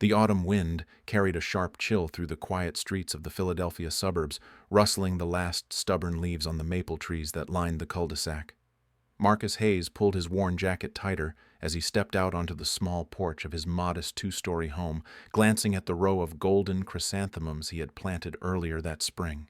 The autumn wind carried a sharp chill through the quiet streets of the Philadelphia suburbs, rustling the last stubborn leaves on the maple trees that lined the cul-de-sac. Marcus Hayes pulled his worn jacket tighter as he stepped out onto the small porch of his modest two-story home, glancing at the row of golden chrysanthemums he had planted earlier that spring.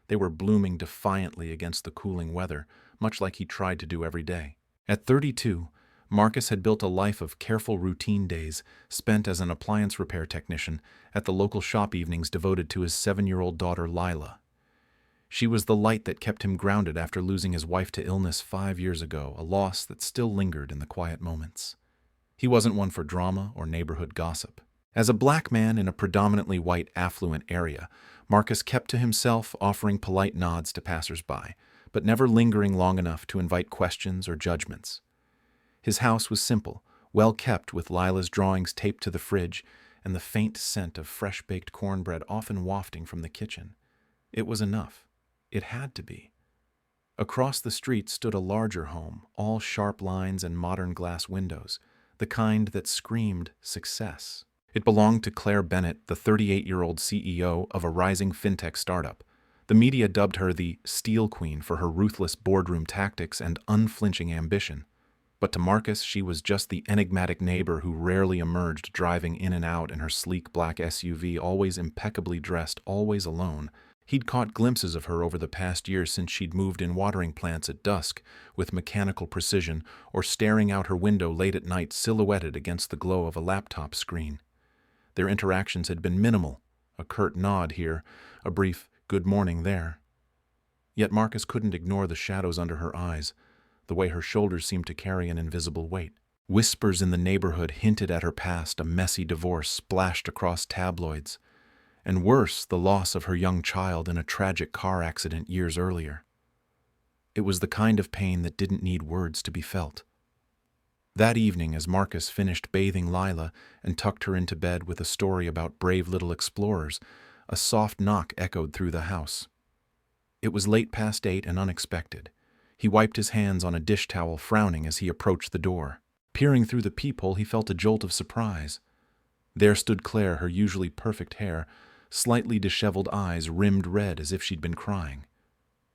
They were blooming defiantly against the cooling weather, much like he tried to do every day. At 32, Marcus had built a life of careful routine days spent as an appliance repair technician at the local shop evenings devoted to his 7-year-old daughter Lila. She was the light that kept him grounded after losing his wife to illness 5 years ago, a loss that still lingered in the quiet moments. He wasn't one for drama or neighborhood gossip. As a black man in a predominantly white affluent area, Marcus kept to himself, offering polite nods to passers-by, but never lingering long enough to invite questions or judgments. His house was simple, well kept, with Lila's drawings taped to the fridge and the faint scent of fresh-baked cornbread often wafting from the kitchen. It was enough. It had to be. Across the street stood a larger home, all sharp lines and modern glass windows, the kind that screamed success. It belonged to Claire Bennett, the 38-year-old CEO of a rising fintech startup. The media dubbed her the Steel Queen for her ruthless boardroom tactics and unflinching ambition. But to Marcus, she was just the enigmatic neighbor who rarely emerged, driving in and out in her sleek black SUV, always impeccably dressed, always alone. He'd caught glimpses of her over the past year since she'd moved in watering plants at dusk with mechanical precision, or staring out her window late at night silhouetted against the glow of a laptop screen. Their interactions had been minimal, a curt nod here, a brief good morning there. Yet Marcus couldn't ignore the shadows under her eyes, the way her shoulders seemed to carry an invisible weight. Whispers in the neighborhood hinted at her past, a messy divorce splashed across tabloids, and worse, the loss of her young child in a tragic car accident years earlier. It was the kind of pain that didn't need words to be felt. That evening, as Marcus finished bathing Lila and tucked her into bed with a story about brave little explorers, a soft knock echoed through the house. It was late past 8 and unexpected. He wiped his hands on a dish towel, frowning as he approached the door. Peering through the peephole, he felt a jolt of surprise. There stood Claire, her usually perfect hair, slightly disheveled eyes rimmed red as if she'd been crying.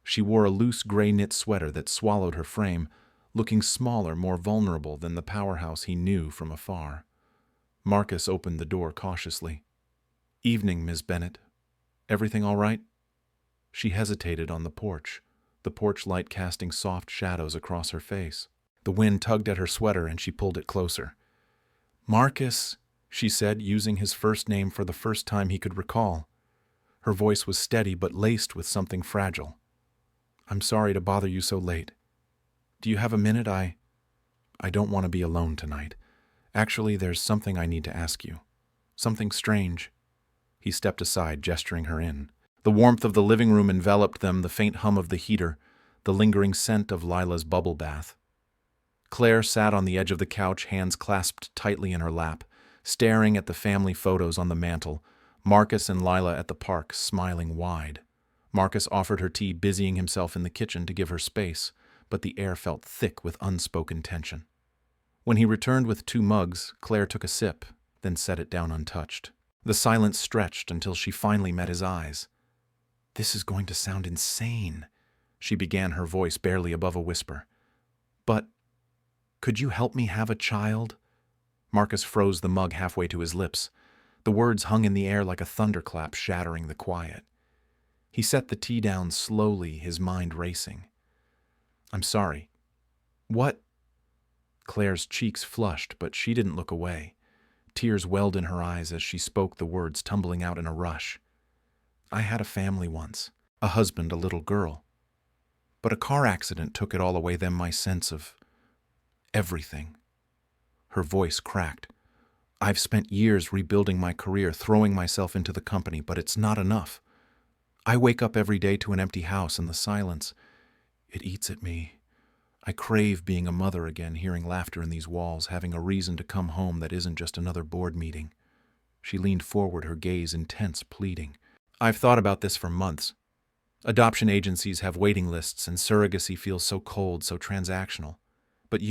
She wore a loose gray knit sweater that swallowed her frame, looking smaller, more vulnerable than the powerhouse he knew from afar. Marcus opened the door cautiously. "Evening, Miss Bennett. Everything all right?" She hesitated on the porch light casting soft shadows across her face. The wind tugged at her sweater and she pulled it closer. "Marcus," she said, using his first name for the first time he could recall. Her voice was steady but laced with something fragile. "I'm sorry to bother you so late. Do you have a minute? I don't want to be alone tonight. Actually, there's something I need to ask you. Something strange." He stepped aside, gesturing her in. The warmth of the living room enveloped them, the faint hum of the heater, the lingering scent of Lila's bubble bath. Claire sat on the edge of the couch, hands clasped tightly in her lap, staring at the family photos on the mantel, Marcus and Lila at the park, smiling wide. Marcus offered her tea, busying himself in the kitchen to give her space, but the air felt thick with unspoken tension. When he returned with 2 mugs, Claire took a sip, then set it down untouched. The silence stretched until she finally met his eyes. "This is going to sound insane," she began, her voice barely above a whisper. "But could you help me have a child?" Marcus froze the mug halfway to his lips. The words hung in the air like a thunderclap, shattering the quiet. He set the tea down slowly, his mind racing. "I'm sorry." "What?" Claire's cheeks flushed, but she didn't look away. Tears welled in her eyes as she spoke, the words tumbling out in a rush. "I had a family once, a husband, a little girl. But a car accident took it all away, then my sense of everything." Her voice cracked. "I've spent years rebuilding my career, throwing myself into the company, but it's not enough. I wake up every day to an empty house, and the silence, it eats at me. I crave being a mother again, hearing laughter in these walls, having a reason to come home that isn't just another board meeting." She leaned forward, her gaze intense, pleading. "I've thought about this for months. Adoption agencies have waiting lists, and surrogacy feels so cold, so transactional. But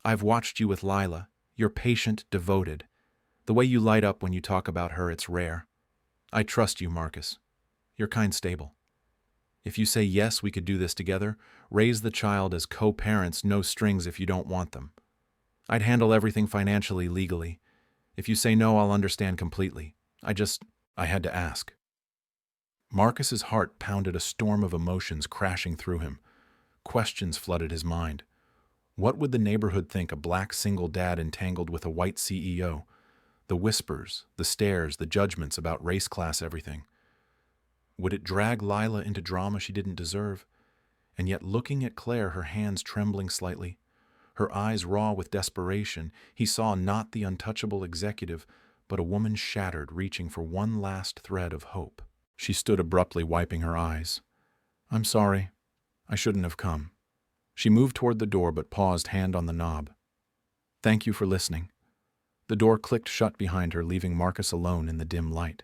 I've watched you with Lila. You're patient, devoted. The way you light up when you talk about her, it's rare. I trust you, Marcus. You're kind stable. If you say yes, we could do this together, raise the child as co-parents, no strings if you don't want them. I'd handle everything financially, legally. If you say no, I'll understand completely. I had to ask. Marcus's heart pounded, a storm of emotions crashing through him. Questions flooded his mind. What would the neighborhood think, a black single dad entangled with a white CEO? The whispers, the stares, the judgments about race, class, everything. Would it drag Lila into drama she didn't deserve? And yet, looking at Claire, her hands trembling slightly, her eyes raw with desperation, he saw not the untouchable executive, but a woman shattered, reaching for one last thread of hope. She stood abruptly, wiping her eyes. I'm sorry. I shouldn't have come. She moved toward the door, but paused, hand on the knob. Thank you for listening. The door clicked shut behind her, leaving Marcus alone in the dim light.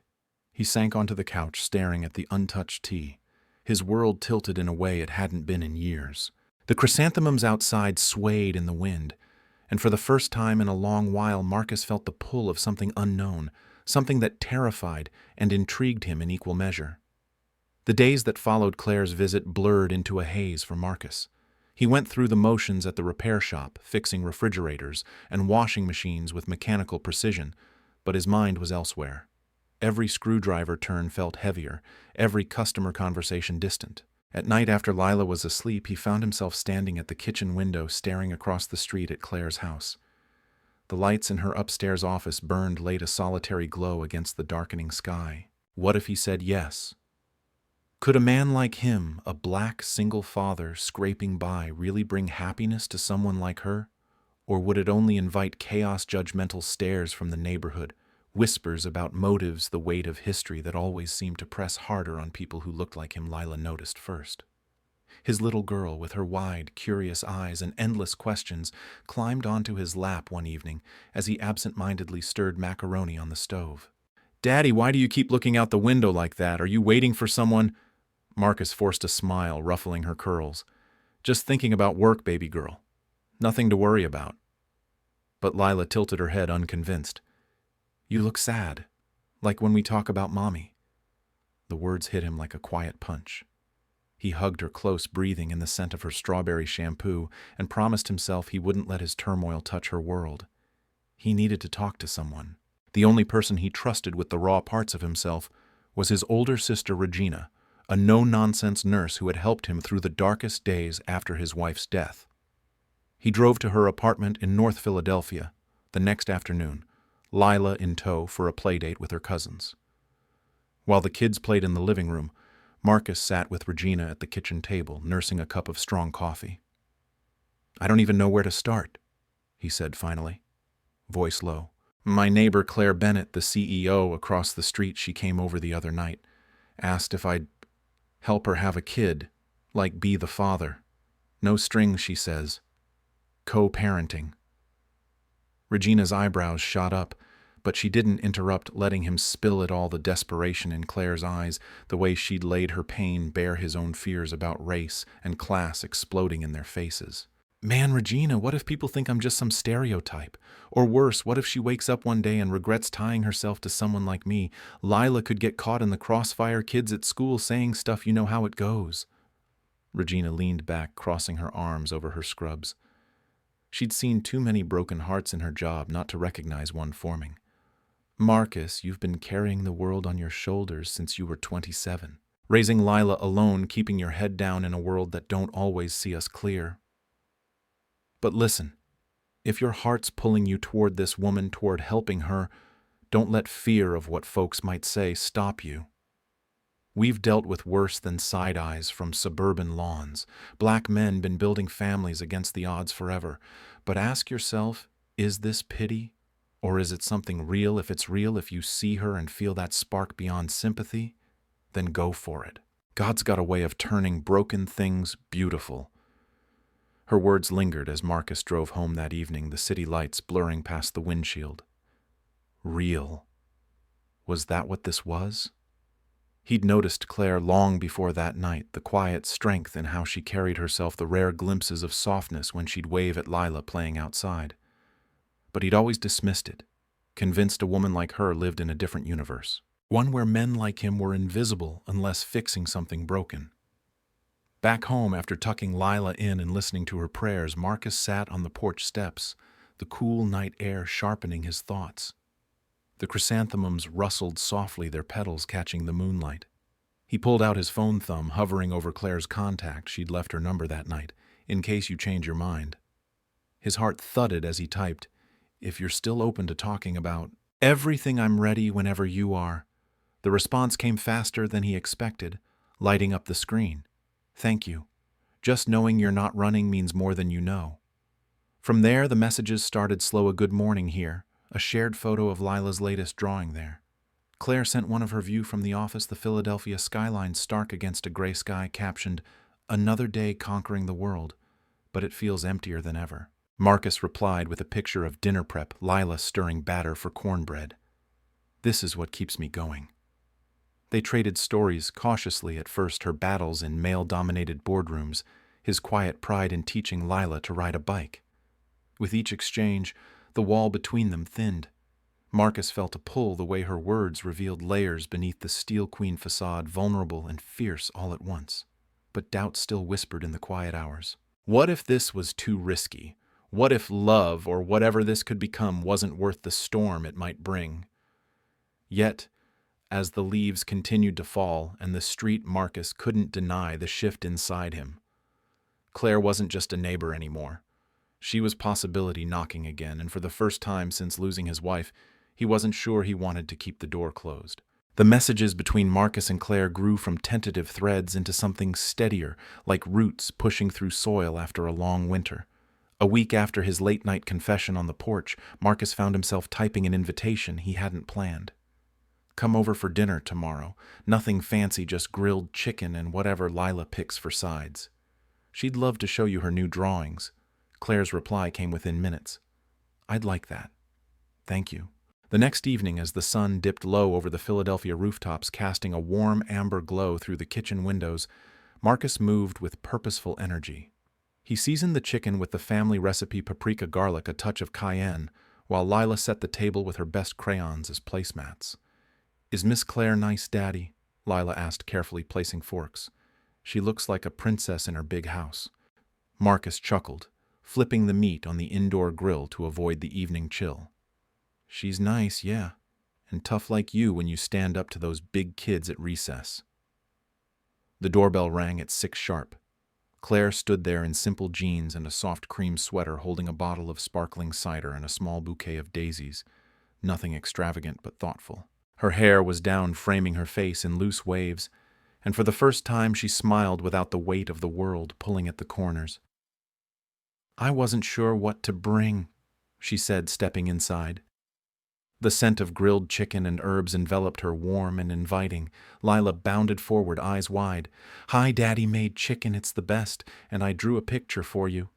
He sank onto the couch, staring at the untouched tea. His world tilted in a way it hadn't been in years. The chrysanthemums outside swayed in the wind, and for the first time in a long while, Marcus felt the pull of something unknown, something that terrified and intrigued him in equal measure. The days that followed Claire's visit blurred into a haze for Marcus. He went through the motions at the repair shop, fixing refrigerators and washing machines with mechanical precision, but his mind was elsewhere. Every screwdriver turn felt heavier, every customer conversation distant. At night, after Lila was asleep, he found himself standing at the kitchen window, staring across the street at Claire's house. The lights in her upstairs office burned late, a solitary glow against the darkening sky. What if he said yes? Could a man like him, a black single father scraping by, really bring happiness to someone like her? Or would it only invite chaos, judgmental stares from the neighborhood, whispers about motives, the weight of history that always seemed to press harder on people who looked like him? Lila noticed first. His little girl, with her wide, curious eyes and endless questions, climbed onto his lap one evening as he absent-mindedly stirred macaroni on the stove. Daddy, why do you keep looking out the window like that? Are you waiting for someone? Marcus forced a smile, ruffling her curls. Just thinking about work, baby girl. Nothing to worry about. But Lila tilted her head, unconvinced. You look sad, like when we talk about Mommy. The words hit him like a quiet punch. He hugged her close, breathing in the scent of her strawberry shampoo, and promised himself he wouldn't let his turmoil touch her world. He needed to talk to someone. The only person he trusted with the raw parts of himself was his older sister Regina, a no-nonsense nurse who had helped him through the darkest days after his wife's death. He drove to her apartment in North Philadelphia the next afternoon, Lila in tow for a playdate with her cousins. While the kids played in the living room, Marcus sat with Regina at the kitchen table, nursing a cup of strong coffee. I don't even know where to start, he said finally, voice low. My neighbor Claire Bennett, the CEO across the street, she came over the other night, asked if I'd help her have a kid, like be the father. No strings, she says. Co-parenting. Regina's eyebrows shot up, but she didn't interrupt, letting him spill it all, the desperation in Claire's eyes, the way she'd laid her pain bare, his own fears about race and class exploding in their faces. Man, Regina, what if people think I'm just some stereotype? Or worse, what if she wakes up one day and regrets tying herself to someone like me? Lila could get caught in the crossfire, kids at school saying stuff, you know how it goes. Regina leaned back, crossing her arms over her scrubs. She'd seen too many broken hearts in her job not to recognize one forming. Marcus, you've been carrying the world on your shoulders since you were 27. Raising Lila alone, keeping your head down in a world that don't always see us clear. But listen, if your heart's pulling you toward this woman, toward helping her, don't let fear of what folks might say stop you. We've dealt with worse than side eyes from suburban lawns. Black men been building families against the odds forever. But ask yourself, is this pity? Or is it something real? If it's real, if you see her and feel that spark beyond sympathy, then go for it. God's got a way of turning broken things beautiful. Her words lingered as Marcus drove home that evening, the city lights blurring past the windshield. Real. Was that what this was? He'd noticed Claire long before that night, the quiet strength in how she carried herself, the rare glimpses of softness when she'd wave at Lila playing outside. But he'd always dismissed it. convinced a woman like her lived in a different universe. One where men like him were invisible unless fixing something broken. Back home, after tucking Lila in and listening to her prayers, Marcus sat on the porch steps, the cool night air sharpening his thoughts. The chrysanthemums rustled softly, their petals catching the moonlight. He pulled out his phone thumb, hovering over Claire's contact. She'd left her number that night, in case you change your mind. His heart thudded as he typed, "If you're still open to talking about everything, I'm ready whenever you are." The response came faster than he expected, lighting up the screen. "Thank you. Just knowing you're not running means more than you know." From there, the messages started slow. "A good morning here," a shared photo of Lila's latest drawing there. Claire sent one of her view from the office, the Philadelphia skyline stark against a gray sky, captioned, "Another day conquering the world, but it feels emptier than ever." Marcus replied with a picture of dinner prep, Lila stirring batter for cornbread. "This is what keeps me going." They traded stories cautiously at first, her battles in male-dominated boardrooms, his quiet pride in teaching Lila to ride a bike. With each exchange, the wall between them thinned. Marcus felt a pull, the way her words revealed layers beneath the steel queen facade, vulnerable and fierce all at once. But doubt still whispered in the quiet hours. What if this was too risky? What if love, or whatever this could become, wasn't worth the storm it might bring? Yet, as the leaves continued to fall and the street, Marcus couldn't deny the shift inside him. Claire wasn't just a neighbor anymore. She was possibility knocking again, and for the first time since losing his wife, he wasn't sure he wanted to keep the door closed. The messages between Marcus and Claire grew from tentative threads into something steadier, like roots pushing through soil after a long winter. A week after his late-night confession on the porch, Marcus found himself typing an invitation he hadn't planned. "Come over for dinner tomorrow. Nothing fancy, just grilled chicken and whatever Lila picks for sides. She'd love to show you her new drawings." Claire's reply came within minutes. "I'd like that. Thank you." The next evening, as the sun dipped low over the Philadelphia rooftops, casting a warm amber glow through the kitchen windows, Marcus moved with purposeful energy. He seasoned the chicken with the family recipe paprika garlic, a touch of cayenne, while Lila set the table with her best crayons as placemats. "Is Miss Claire nice, Daddy?" Lila asked, carefully placing forks. "She looks like a princess in her big house." Marcus chuckled, flipping the meat on the indoor grill to avoid the evening chill. "She's nice, yeah, and tough like you when you stand up to those big kids at recess." The doorbell rang at 6 sharp. Claire stood there in simple jeans and a soft cream sweater, holding a bottle of sparkling cider and a small bouquet of daisies. Nothing extravagant, but thoughtful. Her hair was down, framing her face in loose waves, and for the first time she smiled without the weight of the world pulling at the corners. "I wasn't sure what to bring," she said, stepping inside. The scent of grilled chicken and herbs enveloped her, warm and inviting. Lila bounded forward, eyes wide. "Hi, Daddy made chicken, it's the best, and I drew a picture for you."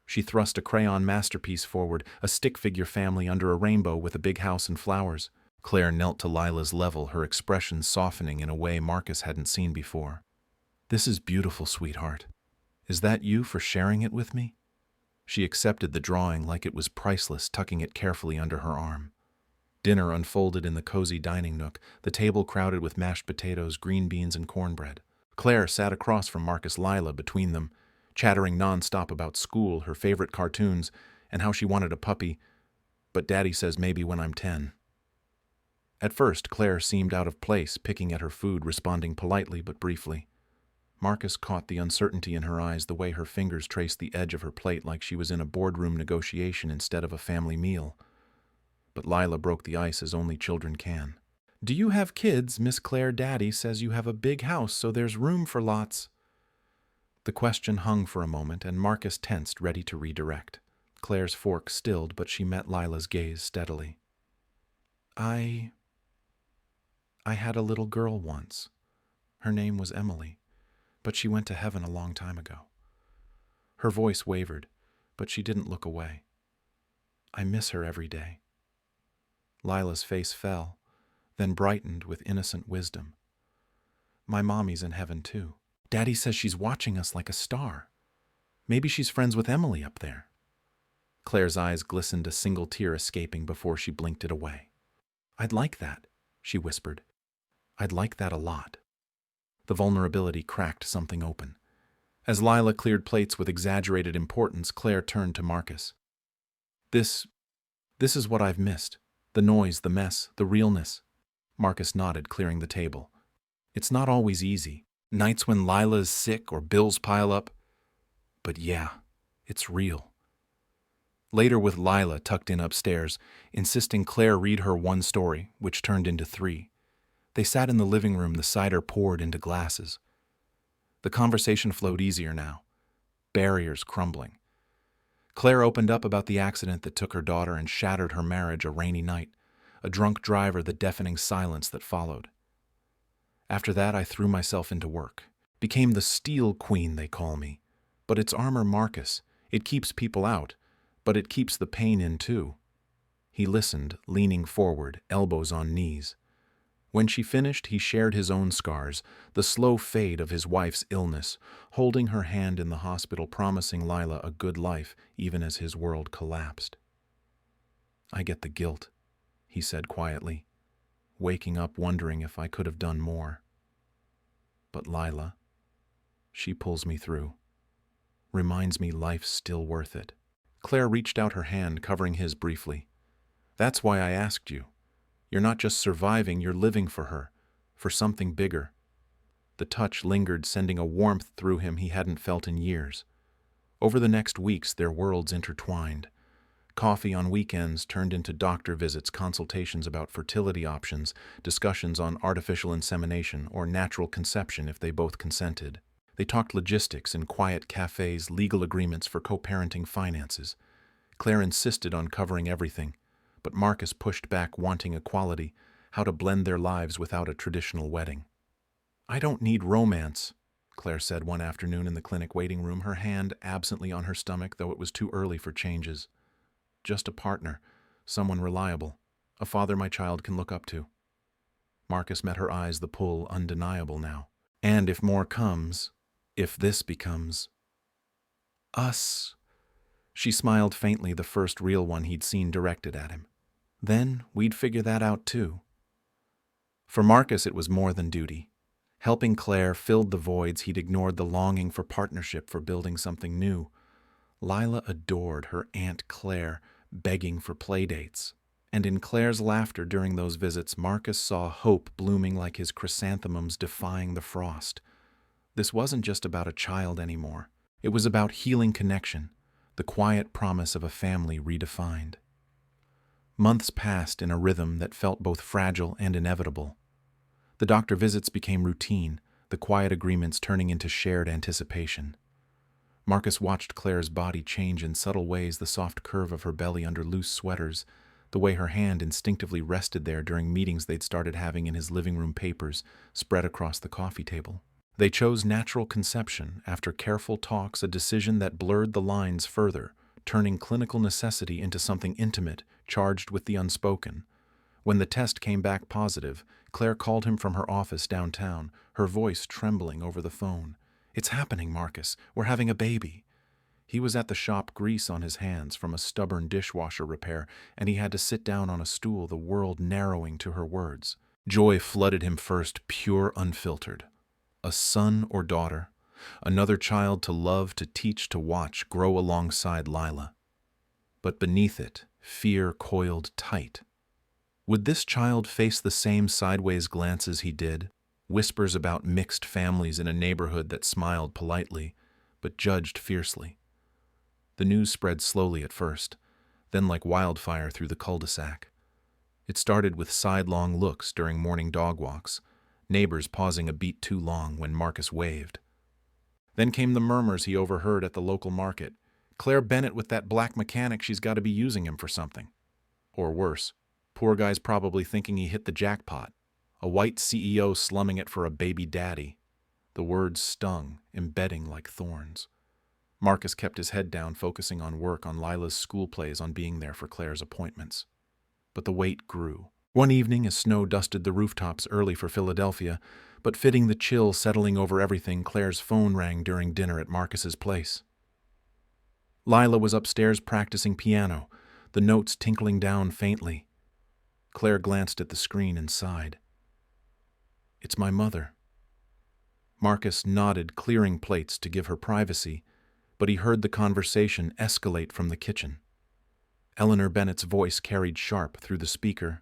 She thrust a crayon masterpiece forward, a stick figure family under a rainbow with a big house and flowers. Claire knelt to Lila's level, her expression softening in a way Marcus hadn't seen before. "This is beautiful, sweetheart. Is that you for sharing it with me?" She accepted the drawing like it was priceless, tucking it carefully under her arm. Dinner unfolded in the cozy dining nook, the table crowded with mashed potatoes, green beans, and cornbread. Claire sat across from Marcus, Lila between them, chattering nonstop about school, her favorite cartoons, and how she wanted a puppy, but Daddy says maybe when I'm 10. At first, Claire seemed out of place, picking at her food, responding politely but briefly. Marcus caught the uncertainty in her eyes, the way her fingers traced the edge of her plate like she was in a boardroom negotiation instead of a family meal. But Lila broke the ice as only children can. "Do you have kids? Miss Claire, Daddy says you have a big house, so there's room for lots." The question hung for a moment, and Marcus tensed, ready to redirect. Claire's fork stilled, but she met Lila's gaze steadily. I had a little girl once. Her name was Emily, but she went to heaven a long time ago." Her voice wavered, but she didn't look away. "I miss her every day." Lila's face fell, then brightened with innocent wisdom. "My mommy's in heaven too. Daddy says she's watching us like a star. Maybe she's friends with Emily up there." Claire's eyes glistened, a single tear escaping before she blinked it away. "I'd like that," she whispered. "I'd like that a lot." The vulnerability cracked something open. As Lila cleared plates with exaggerated importance, Claire turned to Marcus. This is what I've missed. The noise, the mess, the realness." Marcus nodded, clearing the table. "It's not always easy. Nights when Lila's sick or bills pile up. But yeah, it's real." Later, with Lila tucked in upstairs, insisting Claire read her one story, which turned into 3. They sat in the living room, the cider poured into glasses. The conversation flowed easier now, barriers crumbling. Claire opened up about the accident that took her daughter and shattered her marriage, a rainy night, a drunk driver, the deafening silence that followed. "After that, I threw myself into work. Became the steel queen, they call me. But it's armor, Marcus. It keeps people out, but it keeps the pain in too." He listened, leaning forward, elbows on knees. When she finished, he shared his own scars, the slow fade of his wife's illness, holding her hand in the hospital, promising Lila a good life, even as his world collapsed. "I get the guilt," he said quietly, waking up wondering if I could have done more. But Lila, she pulls me through, reminds me life's still worth it. Claire reached out her hand, covering his briefly. "That's why I asked you. You're not just surviving, you're living for her, for something bigger." The touch lingered, sending a warmth through him he hadn't felt in years. Over the next weeks, their worlds intertwined. Coffee on weekends turned into doctor visits, consultations about fertility options, discussions on artificial insemination or natural conception if they both consented. They talked logistics in quiet cafes, legal agreements for co-parenting finances. Claire insisted on covering everything, but Marcus pushed back, wanting equality, how to blend their lives without a traditional wedding. "I don't need romance," Claire said one afternoon in the clinic waiting room, her hand absently on her stomach, though it was too early for changes. "Just a partner, someone reliable, a father my child can look up to." Marcus met her eyes, the pull undeniable now. "And if more comes, if this becomes us," she smiled faintly, the first real one he'd seen directed at him, "then we'd figure that out too." For Marcus, it was more than duty. Helping Claire filled the voids he'd ignored, the longing for partnership, for building something new. Lila adored her Aunt Claire, begging for playdates. And in Claire's laughter during those visits, Marcus saw hope blooming like his chrysanthemums defying the frost. This wasn't just about a child anymore. It was about healing connection, the quiet promise of a family redefined. Months passed in a rhythm that felt both fragile and inevitable. The doctor visits became routine, the quiet agreements turning into shared anticipation. Marcus watched Claire's body change in subtle ways, the soft curve of her belly under loose sweaters, the way her hand instinctively rested there during meetings they'd started having in his living room, papers spread across the coffee table. They chose natural conception after careful talks, a decision that blurred the lines further, turning clinical necessity into something intimate, charged with the unspoken. When the test came back positive, Claire called him from her office downtown, her voice trembling over the phone. "It's happening, Marcus. We're having a baby." He was at the shop, grease on his hands from a stubborn dishwasher repair, and he had to sit down on a stool, the world narrowing to her words. Joy flooded him first, pure, unfiltered. A son or daughter, another child to love, to teach, to watch, grow alongside Lila. But beneath it, fear coiled tight. Would this child face the same sideways glances he did? Whispers about mixed families in a neighborhood that smiled politely, but judged fiercely. The news spread slowly at first, then like wildfire through the cul-de-sac. It started with sidelong looks during morning dog walks, neighbors pausing a beat too long when Marcus waved. Then came the murmurs he overheard at the local market. "Claire Bennett with that black mechanic, she's got to be using him for something." Or worse, poor guy's probably thinking he hit the jackpot. A white CEO slumming it for a baby daddy. The words stung, embedding like thorns. Marcus kept his head down, focusing on work, on Lila's school plays, on being there for Claire's appointments. But the weight grew. One evening, as snow dusted the rooftops early for Philadelphia, but fitting the chill settling over everything, Claire's phone rang during dinner at Marcus's place. Lila was upstairs practicing piano, the notes tinkling down faintly. Claire glanced at the screen and sighed. "It's my mother." Marcus nodded, clearing plates to give her privacy, but he heard the conversation escalate from the kitchen. Eleanor Bennett's voice carried sharp through the speaker.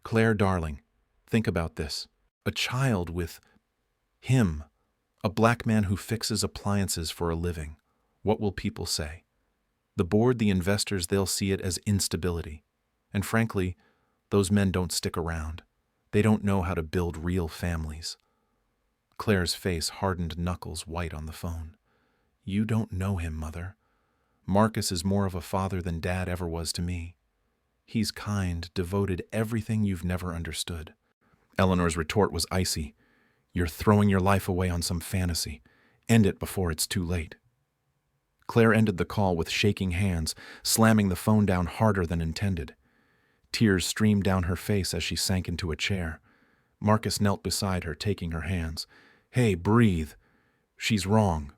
"Claire, darling, think about this. A child with him, a black man who fixes appliances for a living. What will people say? The board, the investors, they'll see it as instability. And frankly, those men don't stick around. They don't know how to build real families." Claire's face hardened, knuckles white on the phone. "You don't know him, Mother. Marcus is more of a father than Dad ever was to me. He's kind, devoted, everything you've never understood." Eleanor's retort was icy. "You're throwing your life away on some fantasy. End it before it's too late." Claire ended the call with shaking hands, slamming the phone down harder than intended. Tears streamed down her face as she sank into a chair. Marcus knelt beside her, taking her hands. "Hey, breathe. She's wrong."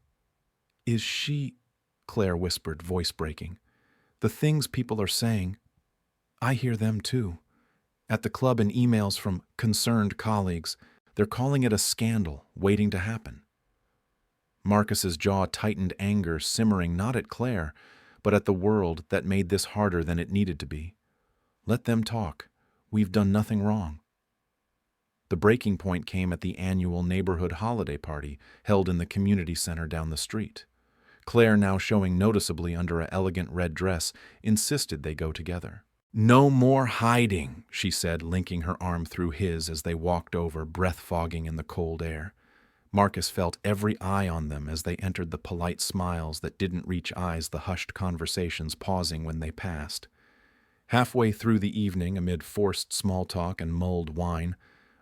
"Is she?" Claire whispered, voice breaking. "The things people are saying, I hear them too. At the club and emails from concerned colleagues, they're calling it a scandal waiting to happen." Marcus's jaw tightened, anger simmering not at Claire, but at the world that made this harder than it needed to be. "Let them talk. We've done nothing wrong." The breaking point came at the annual neighborhood holiday party held in the community center down the street. Claire, now showing noticeably under an elegant red dress, insisted they go together. "No more hiding," she said, linking her arm through his as they walked over, breath-fogging in the cold air. Marcus felt every eye on them as they entered, the polite smiles that didn't reach eyes, the hushed conversations pausing when they passed. Halfway through the evening, amid forced small talk and mulled wine,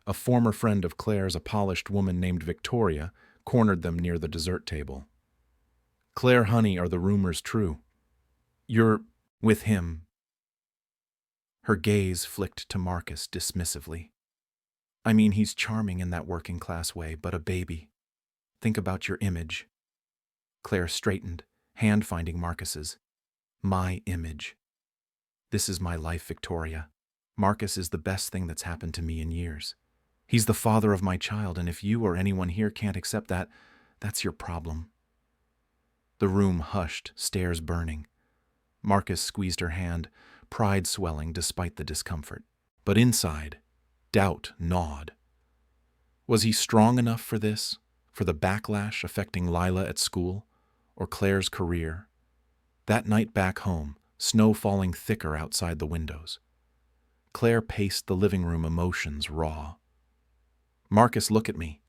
a former friend of Claire's, a polished woman named Victoria, cornered them near the dessert table. "Claire, honey, are the rumors true? You're with him?" Her gaze flicked to Marcus dismissively. "I mean, he's charming in that working-class way, but a baby. Think about your image." Claire straightened, hand finding Marcus's. "My image. This is my life, Victoria. Marcus is the best thing that's happened to me in years. He's the father of my child, and if you or anyone here can't accept that, that's your problem." The room hushed, stares burning. Marcus squeezed her hand, pride swelling despite the discomfort. But inside, doubt gnawed. Was he strong enough for this? For the backlash affecting Lila at school? Or Claire's career? That night back home, snow falling thicker outside the windows. Claire paced the living room, emotions raw. "Marcus, look at me."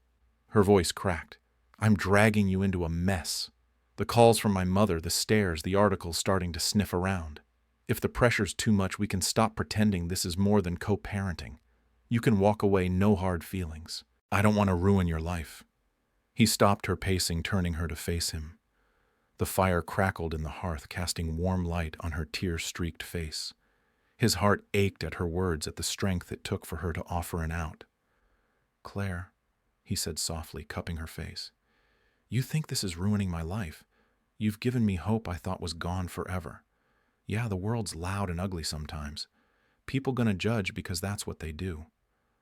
Her voice cracked. "I'm dragging you into a mess. The calls from my mother, the stares, the articles starting to sniff around. If the pressure's too much, we can stop pretending this is more than co-parenting. You can walk away, no hard feelings. I don't want to ruin your life." He stopped her pacing, turning her to face him. The fire crackled in the hearth, casting warm light on her tear-streaked face. His heart ached at her words, at the strength it took for her to offer an out. "Claire," he said softly, cupping her face, "you think this is ruining my life. You've given me hope I thought was gone forever. Yeah, the world's loud and ugly sometimes. People gonna judge because that's what they do.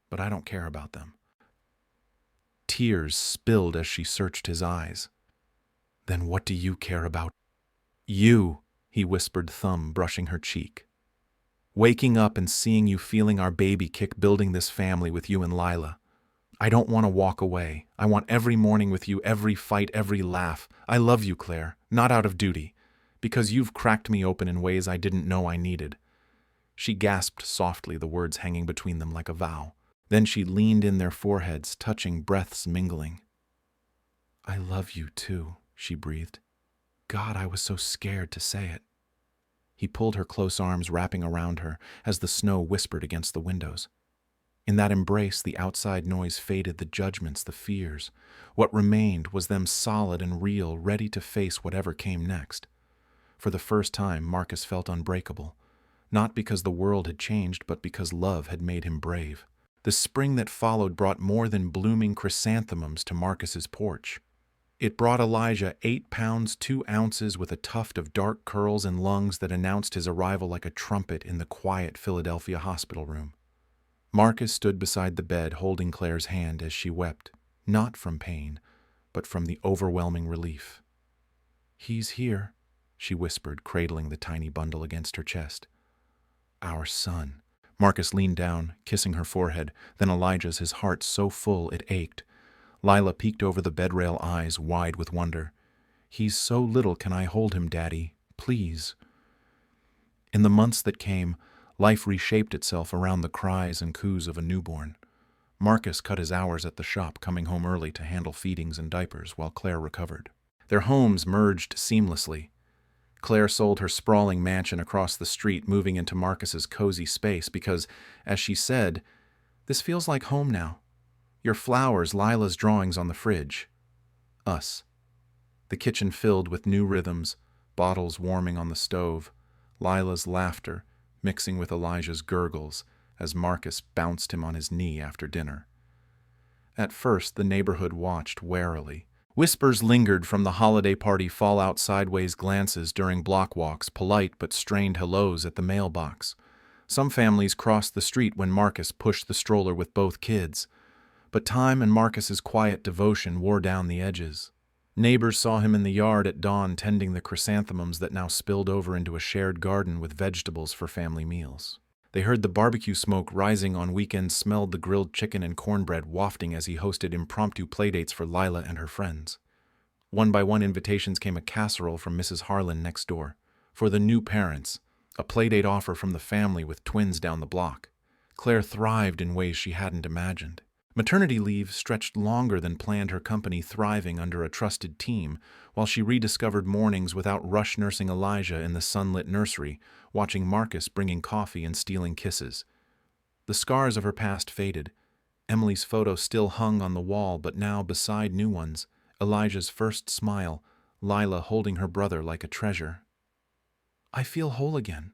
But I don't care about them." Tears spilled as she searched his eyes. "Then what do you care about?" "You," he whispered, thumb brushing her cheek. "Waking up and seeing you, feeling our baby kick, building this family with you and Lila. I don't want to walk away. I want every morning with you, every fight, every laugh. I love you, Claire, not out of duty, because you've cracked me open in ways I didn't know I needed." She gasped softly, the words hanging between them like a vow. Then she leaned in, their foreheads touching, breaths mingling. "I love you too," she breathed. "God, I was so scared to say it." He pulled her close arms, wrapping around her as the snow whispered against the windows. In that embrace, the outside noise faded, the judgments, the fears. What remained was them, solid and real, ready to face whatever came next. For the first time, Marcus felt unbreakable, not because the world had changed, but because love had made him brave. The spring that followed brought more than blooming chrysanthemums to Marcus's porch. It brought Elijah 8 pounds 2 ounces with a tuft of dark curls and lungs that announced his arrival like a trumpet in the quiet Philadelphia hospital room. Marcus stood beside the bed holding Claire's hand as she wept, not from pain, but from the overwhelming relief. "He's here," she whispered, cradling the tiny bundle against her chest. "Our son." Marcus leaned down, kissing her forehead, then Elijah's, his heart so full it ached. Lila peeked over the bedrail, eyes wide with wonder. "He's so little, can I hold him, Daddy? Please." In the months that came, life reshaped itself around the cries and coos of a newborn. Marcus cut his hours at the shop, coming home early to handle feedings and diapers while Claire recovered. Their homes merged seamlessly. Claire sold her sprawling mansion across the street, moving into Marcus's cozy space because, as she said, "This feels like home now. Your flowers, Lila's drawings on the fridge. Us." The kitchen filled with new rhythms, bottles warming on the stove, Lila's laughter mixing with Elijah's gurgles as Marcus bounced him on his knee after dinner. At first, the neighborhood watched warily. Whispers lingered from the holiday party fallout, sideways glances during block walks, polite but strained hellos at the mailbox. Some families crossed the street when Marcus pushed the stroller with both kids. But time and Marcus's quiet devotion wore down the edges. Neighbors saw him in the yard at dawn tending the chrysanthemums that now spilled over into a shared garden with vegetables for family meals. They heard the barbecue smoke rising on weekends, smelled the grilled chicken and cornbread wafting as he hosted impromptu playdates for Lila and her friends. One by one, invitations came a casserole from Mrs. Harlan next door. For the new parents, a playdate offer from the family with twins down the block. Claire thrived in ways she hadn't imagined. Maternity leave stretched longer than planned, her company thriving under a trusted team, while she rediscovered mornings without rush nursing Elijah in the sunlit nursery, watching Marcus bringing coffee and stealing kisses. The scars of her past faded. Emily's photo still hung on the wall, but now beside new ones, Elijah's first smile, Lila holding her brother like a treasure. "I feel whole again,"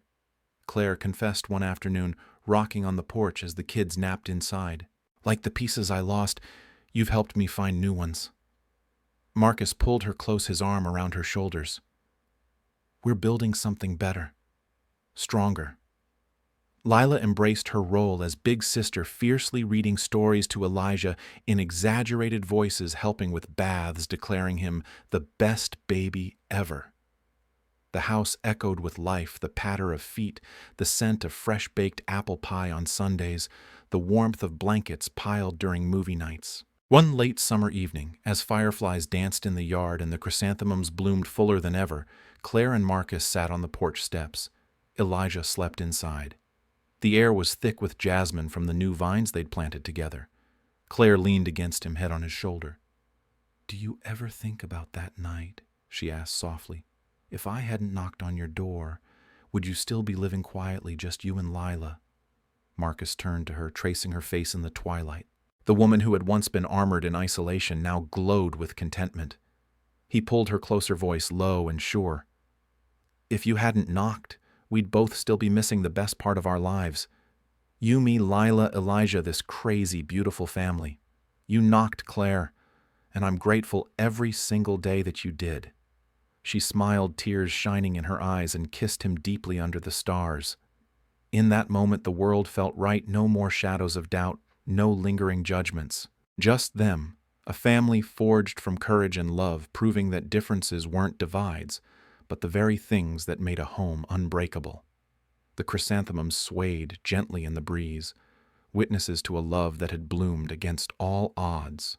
Claire confessed one afternoon, rocking on the porch as the kids napped inside. "Like the pieces I lost, you've helped me find new ones." Marcus pulled her close, his arm around her shoulders. "We're building something better, stronger." Lila embraced her role as big sister, fiercely reading stories to Elijah in exaggerated voices, helping with baths, declaring him the best baby ever. The house echoed with life, the patter of feet, the scent of fresh-baked apple pie on Sundays, the warmth of blankets piled during movie nights. One late summer evening, as fireflies danced in the yard and the chrysanthemums bloomed fuller than ever, Claire and Marcus sat on the porch steps. Elijah slept inside. The air was thick with jasmine from the new vines they'd planted together. Claire leaned against him, head on his shoulder. "Do you ever think about that night?" she asked softly. "If I hadn't knocked on your door, would you still be living quietly, just you and Lila?" Marcus turned to her, tracing her face in the twilight. The woman who had once been armored in isolation now glowed with contentment. He pulled her closer, voice low and sure. "If you hadn't knocked, we'd both still be missing the best part of our lives. You, me, Lila, Elijah, this crazy, beautiful family. You knocked, Claire, and I'm grateful every single day that you did." She smiled, tears shining in her eyes, and kissed him deeply under the stars. In that moment, the world felt right, no more shadows of doubt, no lingering judgments. Just them, a family forged from courage and love, proving that differences weren't divides, but the very things that made a home unbreakable. The chrysanthemums swayed gently in the breeze, witnesses to a love that had bloomed against all odds.